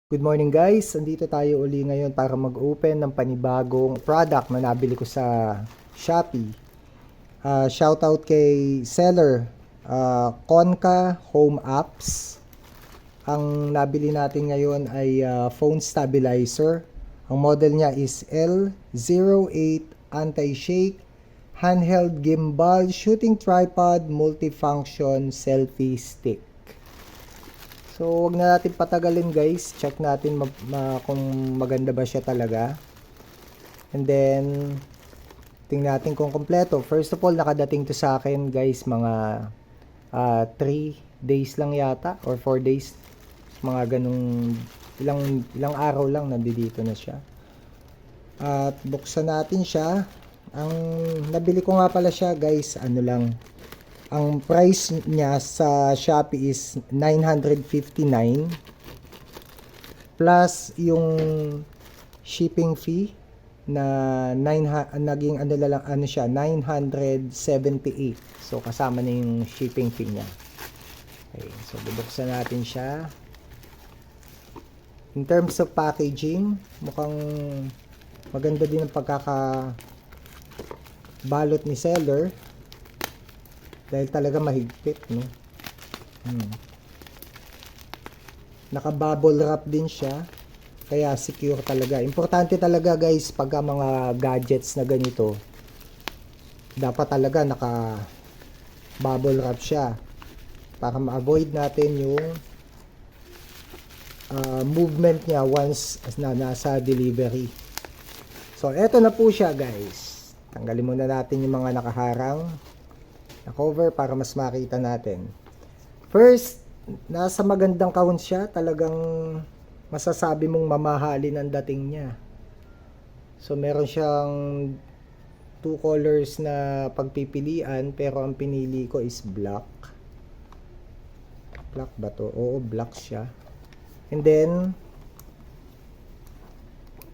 Good morning guys, andito tayo uli ngayon para mag-open ng panibagong product na nabili ko sa Shopee. Shoutout kay seller, Konka Home Apps. Ang nabili natin ngayon ay phone stabilizer. Ang model niya is L08 Anti-Shake Handheld Gimbal Shooting Tripod Multifunction Selfie Stick. So, wag na natin patagalin guys. Check natin kung maganda ba siya talaga. And then, tingnan natin kung kompleto. First of all, nakadating to sa akin guys, mga 3 days lang yata or 4 days. Mga ganung ilang araw lang nandito na siya. At buksan natin siya. Ang nabili ko nga pala siya guys, ano lang. Ang price niya sa Shopee is 959 plus yung shipping fee na naging ano siya 978. So kasama na yung shipping fee niya. Okay, so bubuksan natin siya. In terms of packaging, mukhang maganda din ang pagkakabalot ni seller. Dahil talaga mahigpit, no? Naka-bubble wrap din siya. Kaya secure talaga. Importante talaga guys, pagka mga gadgets na ganito, dapat talaga naka-bubble wrap siya. Para ma-avoid natin yung movement niya once na nasa delivery. So, eto na po siya guys. Tanggalin muna natin yung mga nakaharang na cover para mas makita natin. First, nasa magandang kahon siya. Talagang masasabi mong mamahalin ang dating niya. So, meron siyang 2 colors na pagpipilian, pero ang pinili ko is black. Black ba to? Oo, black siya. And then,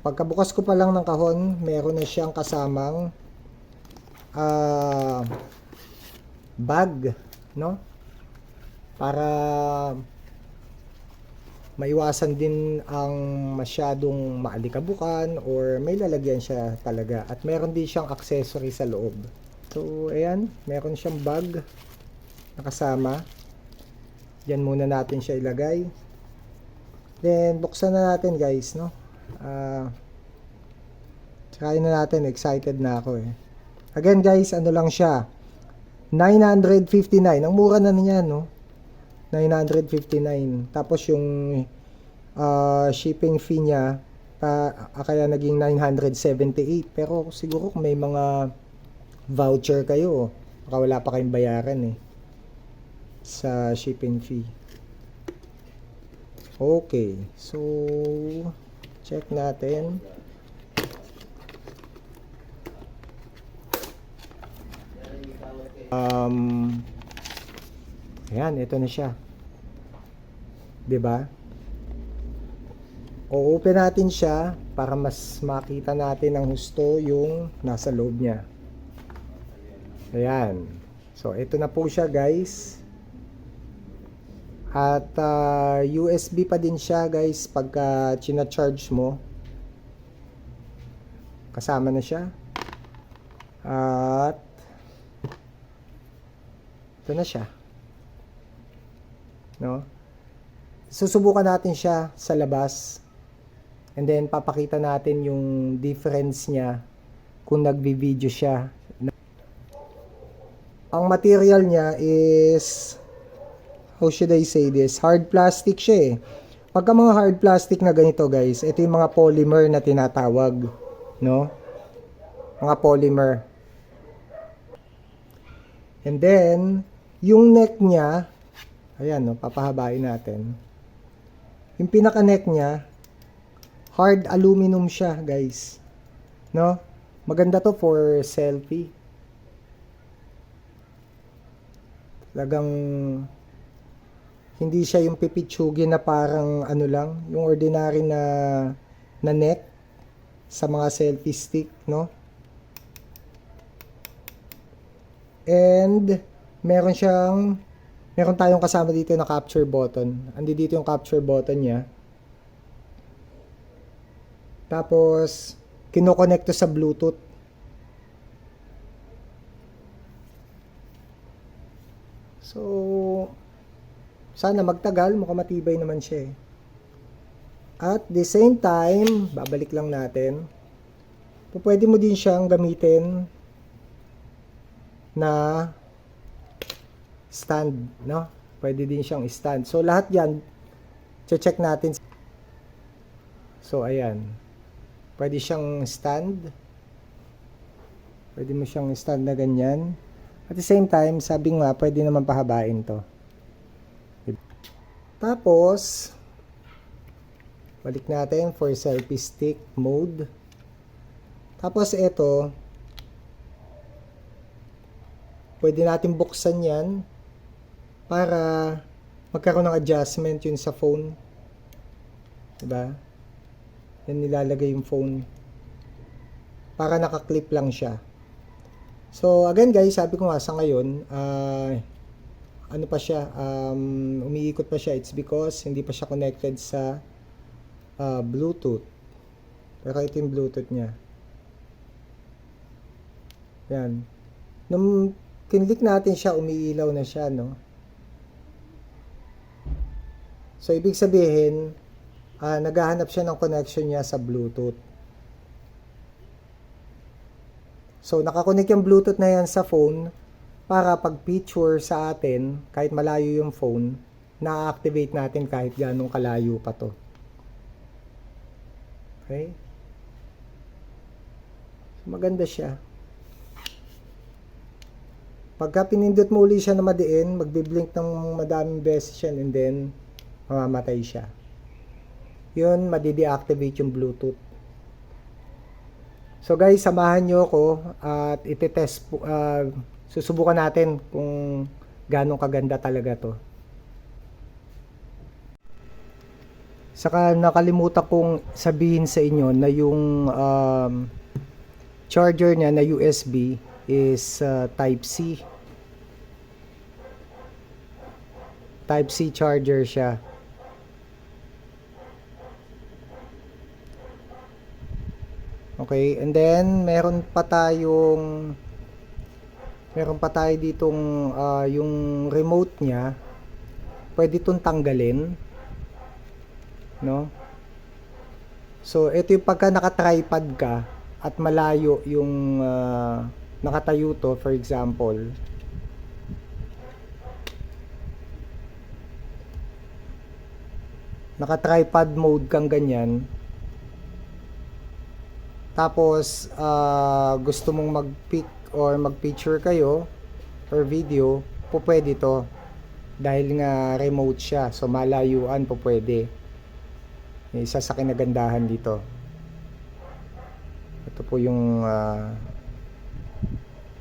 pagkabukas ko pa lang ng kahon, meron na siyang kasamang bag, no? Para maiwasan din ang masyadong maalikabukan or may lalagyan siya talaga. At meron din siyang accessory sa loob. So, ayan, meron siyang bag na kasama. Diyan muna natin siya ilagay. Then, buksan na natin guys, no? Try na natin, excited na ako eh. Again guys, ano lang siya, 959. Ang mura na niya, no? 959. Tapos yung shipping fee niya, kaya naging 978. Pero siguro kung may mga voucher kayo, baka wala pa kayong bayaran eh sa shipping fee. Okay. So, check natin. Ayan, ito na siya. 'Di ba? O-open natin siya para mas makita natin ng husto yung nasa loob niya. Ayan. So, ito na po siya, guys. At USB pa din siya, guys, pagka china-charge mo. Kasama na siya. At ito na siya. No? Susubukan natin siya sa labas. And then papakita natin yung difference niya kung nagvi-video siya. Ang material niya is, how should I say this? Hard plastic siya eh. Pagka mga hard plastic na ganito guys, ito yung mga polymer na tinatawag, no? Mga polymer. And then yung neck niya, ayan, no, papahabain natin. Yung pinaka-neck niya, hard aluminum siya, guys. No? Maganda to for selfie. Talagang hindi siya yung pipitsugin na parang ano lang, yung ordinary na neck sa mga selfie stick, no? And meron tayong kasama dito na capture button. Andi dito yung capture button niya. Tapos, kinokonekto sa Bluetooth. So, sana magtagal. Mukhang matibay naman siya eh. At the same time, babalik lang natin. Pwede mo din siyang gamitin na stand, no? Pwede din siyang stand. So, lahat yan, check natin. So, ayan. Pwede siyang stand. Pwede mo siyang stand na ganyan. At the same time, sabi nga, pwede naman pahabain to. Tapos, balik natin for selfie stick mode. Tapos, ito, pwede natin buksan yan para magkaroon ng adjustment yun sa phone. Diba? Yan nilalagay yung phone. Para nakaklip lang siya. So, again guys, sabi ko nga sa ngayon, ano pa siya, umiikot pa siya. It's because hindi pa siya connected sa Bluetooth. Pero ito yung Bluetooth niya. Yan. Nung kinlik natin siya, umiilaw na siya, no? So, ibig sabihin, naghahanap siya ng connection niya sa Bluetooth. So, nakakonect yung Bluetooth na yan sa phone para pag-picture sa atin, kahit malayo yung phone, na-activate natin kahit ganong kalayo pa to. Okay? So, maganda siya. Pagka pinindot mo uli siya na madiin, magbiblink ng madaming beses yan and then mamamatay siya. Yun, madi-deactivate yung Bluetooth. So guys, samahan nyo ako at itetest po, susubukan natin kung ganong kaganda talaga to. Saka nakalimutan kong sabihin sa inyo na yung charger niya na USB is Type-C. Type-C charger siya. Okay, and then meron pa tayo ditong yung remote niya. Pwede itong tanggalin, no? So ito yung pagka naka-tripod ka at malayo yung nakatayo to, for example. Naka-tripod mode kang ganyan. Tapos, gusto mong mag-pic or mag-picture kayo or video, pwede to. Dahil nga remote siya. So, malayuan pwede. May isa sa kinagandahan dito. Ito po yung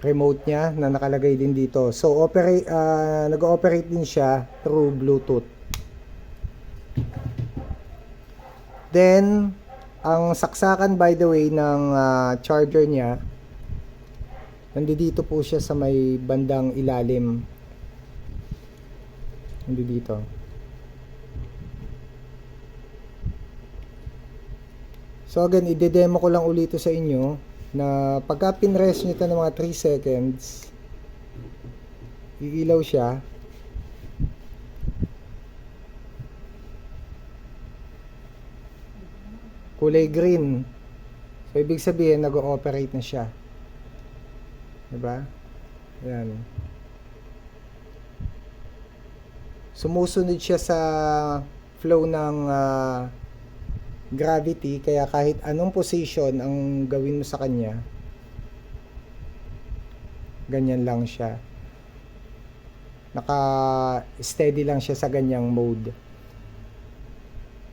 remote niya na nakalagay din dito. So, nag-ooperate din siya through Bluetooth. Then, ang saksakan by the way ng charger niya, nandito po siya sa may bandang ilalim. Nandito. So again, ide-demo ko lang ulit sa inyo na pagka pinrest nyo ito ng mga 3 seconds, iilaw siya. Kulay green. So, ibig sabihin, nag-ooperate na siya. Diba? Ayan. Sumusunod siya sa flow ng gravity. Kaya kahit anong position ang gawin mo sa kanya, ganyan lang siya. Naka-steady lang siya sa ganyang mode.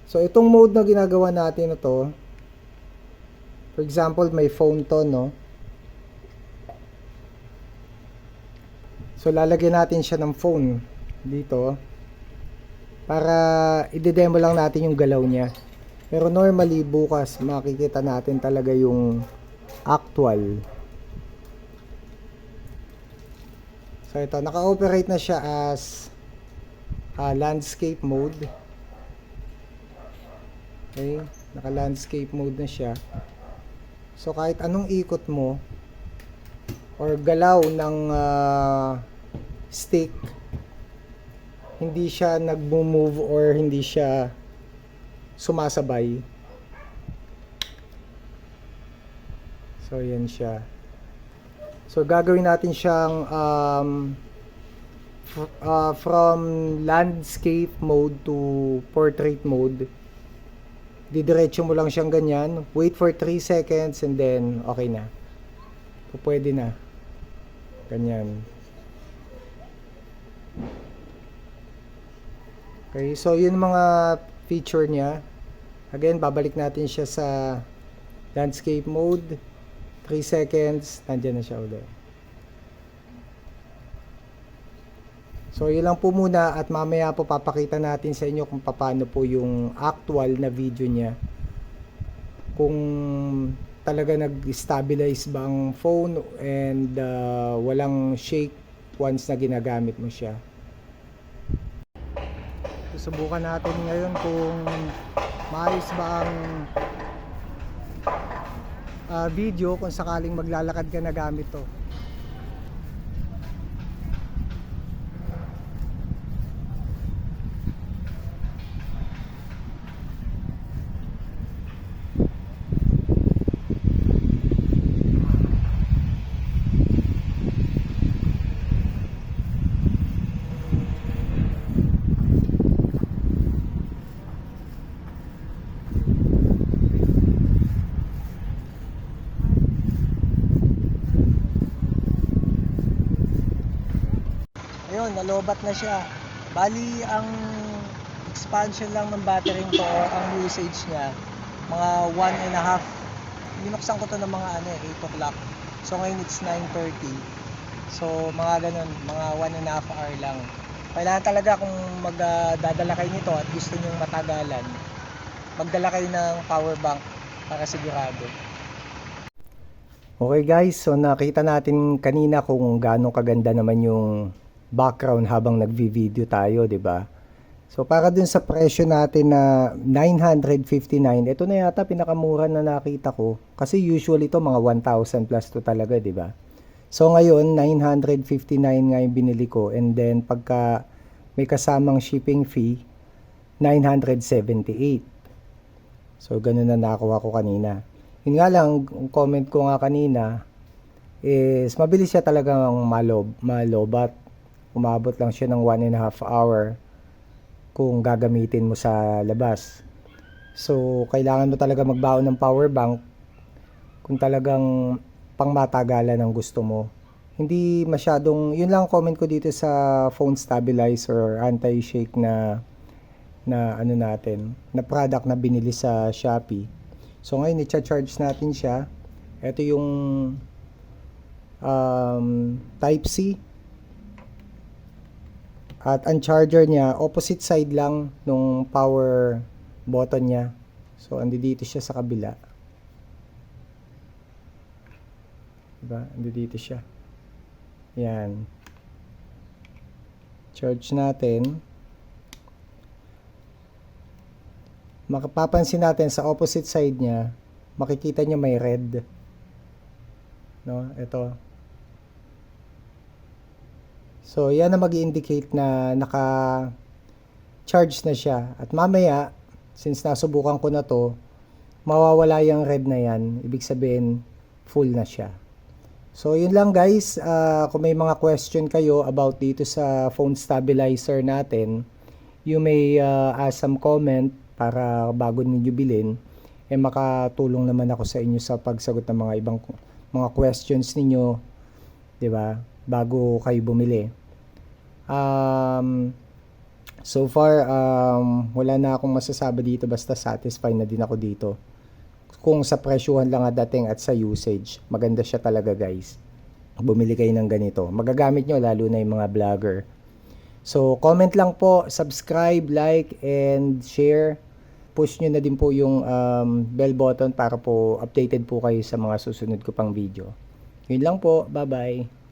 So, itong mode na ginagawa natin na to, for example, may phone to, no? So, lalagyan natin siya ng phone dito para i-demo lang natin yung galaw niya. Pero normally, bukas, makikita natin talaga yung actual. So, ito, naka-operate na siya as landscape mode. Okay. Naka landscape mode na siya. So kahit anong ikot mo or galaw ng stick, hindi siya nagmo-move or hindi siya sumasabay. So yan siya. So gagawin natin siyang from landscape mode to portrait mode. Didiretso mo lang siyang ganyan, wait for 3 seconds and then okay na. Pwede na. Ganyan. Okay, so yun mga feature niya. Again, babalik natin siya sa landscape mode. 3 seconds, nandiyan na siya ulit. So yun lang po muna at mamaya po papakita natin sa inyo kung paano po yung actual na video niya. Kung talaga nag-stabilize ba ang phone and walang shake once na ginagamit mo siya. Susubukan natin ngayon kung maayos ba ang video kung sakaling maglalakad ka na gamit to. Ayun, nalobat na siya. Bali, ang expansion lang ng battery to, ang usage niya, mga 1.5. Binuksan ko to ng mga 8 o'clock. So ngayon it's 9:30. So mga ganun, mga 1.5 hour lang. Kailangan talaga kung magdadala kayo nito at gusto nyo matagalan, magdala kayo ng power bank para sigurado. Okay guys, so nakita natin kanina kung gaano kaganda naman yung background habang nagvi-video tayo, 'di ba? So para dun sa presyo natin na 959, ito na yata pinakamura na nakita ko kasi usually ito mga 1,000 plus to talaga, 'di ba? So ngayon 959 nga yung binili ko and then pagka may kasamang shipping fee 978. So ganun na nakuha ko kanina. Yun nga lang, comment ko nga kanina is mabilis siya talagang malobat. Umabot lang siya ng 1.5 hour kung gagamitin mo sa labas. So, kailangan mo talaga magbaon ng power bank kung talagang pangmatagalan ang gusto mo. Hindi masyadong, yun lang comment ko dito sa phone stabilizer or anti-shake na ano natin, na product na binili sa Shopee. So, ngayon i-charge natin siya. Ito yung Type-C. At ang charger niya, opposite side lang nung power button niya. So, andi dito siya sa kabila. Diba? Andi dito siya. Yan. Charge natin. Makapapansin natin sa opposite side niya, makikita niyo may red. No? Ito. So, yan na mag-indicate na naka-charge na siya. At mamaya, since nasubukan ko na to, mawawala yung red na yan. Ibig sabihin, full na siya. So, yun lang guys. Kung may mga question kayo about dito sa phone stabilizer natin, you may ask some comment para bago ninyo bilhin. Makatulong naman ako sa inyo sa pagsagot ng mga ibang mga questions ninyo. 'Di ba? Bago kayo bumili. So far, wala na akong masasabi dito, basta satisfied na din ako dito. Kung sa presyuhan lang dating at sa usage, maganda siya talaga guys. Bumili kayo ng ganito. Magagamit nyo lalo na yung mga vlogger. So, comment lang po, subscribe, like, and share. Push nyo na din po yung bell button para po updated po kayo sa mga susunod ko pang video. Yun lang po, bye-bye.